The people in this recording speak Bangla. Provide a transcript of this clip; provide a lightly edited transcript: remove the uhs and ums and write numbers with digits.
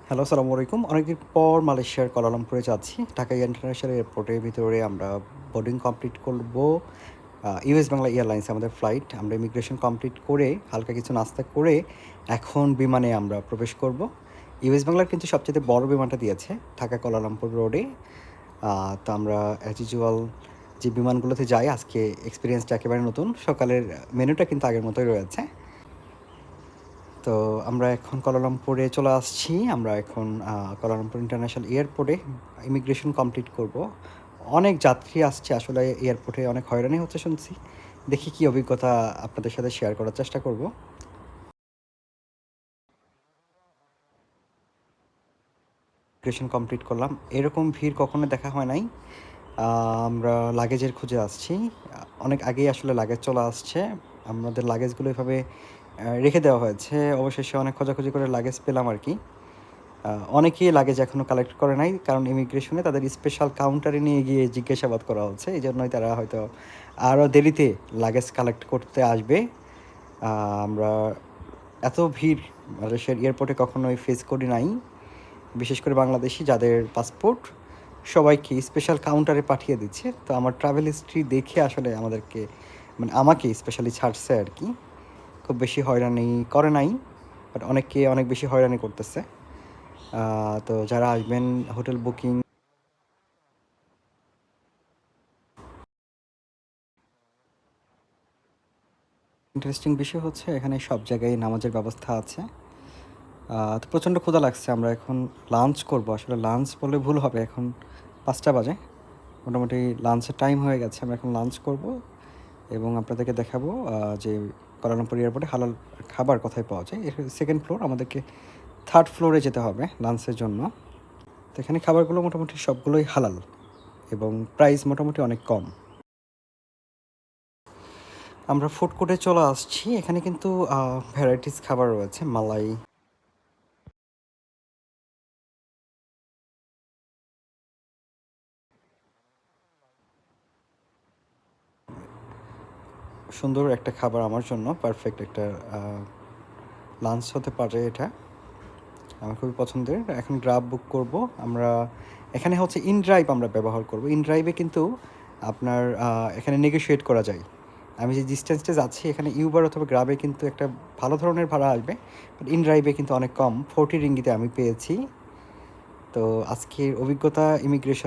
হ্যালো, আসসালামু আলাইকুম। অনেকদিন পর মালয়েশিয়ার কুয়ালালামপুরে যাচ্ছি। ঢাকা ইন্টারন্যাশনাল এয়ারপোর্টের ভিতরে আমরা বোর্ডিং কমপ্লিট করব। ইউএস বাংলা এয়ারলাইন্স আমাদের ফ্লাইট। আমরা ইমিগ্রেশন কমপ্লিট করে হালকা কিছু নাস্তা করে এখন বিমানে আমরা প্রবেশ করব। ইউএস বাংলার কিন্তু সবচাইতে বড় বিমানটা দিয়েছে ঢাকা কুয়ালালামপুর রোডে। তো আমরা অ্যাজ ইউজুয়াল যে বিমানগুলোতে যাই আজকে এক্সপেরিয়েন্সটা একেবারে নতুন। সকালের মেনুটা কিন্তু আগের মতোই রয়েছে। তো আমরা এখন কুয়ালালামপুরে চলে আসছি। আমরা এখন কুয়ালালামপুর ইন্টারন্যাশনাল এয়ারপোর্টে ইমিগ্রেশন কমপ্লিট করব। অনেক যাত্রী আসছে আসলে এয়ারপোর্টে অনেক হয়রানি হচ্ছে শুনছি। দেখি কী অভিজ্ঞতা আপনাদের সাথে শেয়ার করার চেষ্টা করব। ইমিগ্রেশন কমপ্লিট করলাম। এরকম ভিড় কখনো দেখা হয় নাই। আমরা লাগেজের খুঁজে আসছি। অনেক আগেই আসলে লাগেজ চলে আসছে। আমাদের লাগেজগুলো এভাবে রেখে দেওয়া হয়েছে। অবশেষে অনেক খোঁজাখুঁজি করে লাগেজ পেলাম আর কি। অনেকেই লাগেজ এখনও কালেক্ট করে নাই, কারণ ইমিগ্রেশনে তাদের স্পেশাল কাউন্টারে নিয়ে গিয়ে জিজ্ঞাসাবাদ করা হচ্ছে। এই জন্যই তারা হয়তো আরও দেরিতে লাগেজ কালেক্ট করতে আসবে। আমরা এত ভিড় মালয়েশিয়ার এয়ারপোর্টে কখনোই ফেস করি নাই। বিশেষ করে বাংলাদেশি যাদের পাসপোর্ট সবাইকে স্পেশাল কাউন্টারে পাঠিয়ে দিচ্ছে। তো আমার ট্রাভেল হিস্ট্রি দেখে আসলে আমাদেরকে মানে আমাকে স্পেশালি ছাড়ছে আর কি। খুব বেশি হয়রানি করে নাই, বাট অনেককে অনেক বেশি হয়রানি করতেছে। তো যারা আসবেন হোটেল বুকিং ইন্টারেস্টিং বিষয় হচ্ছে এখানে সব জায়গায় নামাজের ব্যবস্থা আছে। তো প্রচণ্ড ক্ষুধা লাগছে। আমরা এখন লাঞ্চ করব। আসলে লাঞ্চ বলে ভুল হবে, এখন 5টা বাজে। মোটামুটি লাঞ্চের টাইম হয়ে গেছে। আমরা এখন লাঞ্চ করব এবং আপনাদেরকে দেখাবো যে কুয়ালালামপুর এয়ারপোর্টে হালাল খাবার কোথায় পাওয়া যায়। এর সেকেন্ড ফ্লোর, আমাদেরকে থার্ড ফ্লোরে যেতে হবে লাঞ্চের জন্য। তো এখানে খাবারগুলো মোটামুটি সবগুলোই হালাল এবং প্রাইস মোটামুটি অনেক কম। আমরা ফুড কোর্টে চলে আসছি। এখানে কিন্তু ভ্যারাইটিস খাবার রয়েছে। মালাই, সুন্দর একটা খাবার আমার জন্য পারফেক্ট একটা লাঞ্চ হতে পারে এটা। আমার খুবই পছন্দের। এখন গ্রাব বুক করব আমরা। এখানে হচ্ছে ইনড্রাইভ আমরা ব্যবহার করব। ইনড্রাইভে কিন্তু আপনার এখানে নেগোশিয়েট করা যায়। আমি যে ডিস্টেন্সটা যাচ্ছি এখানে ইউবার অথবা গ্রাবে কিন্তু একটা ভালো ধরনের ভাড়া আসবে, বাট ইনড্রাইভে কিন্তু অনেক কম 40 রিঙ্গিতে আমি পেয়েছি। তো আজকের অভিজ্ঞতা ইমিগ্রেশন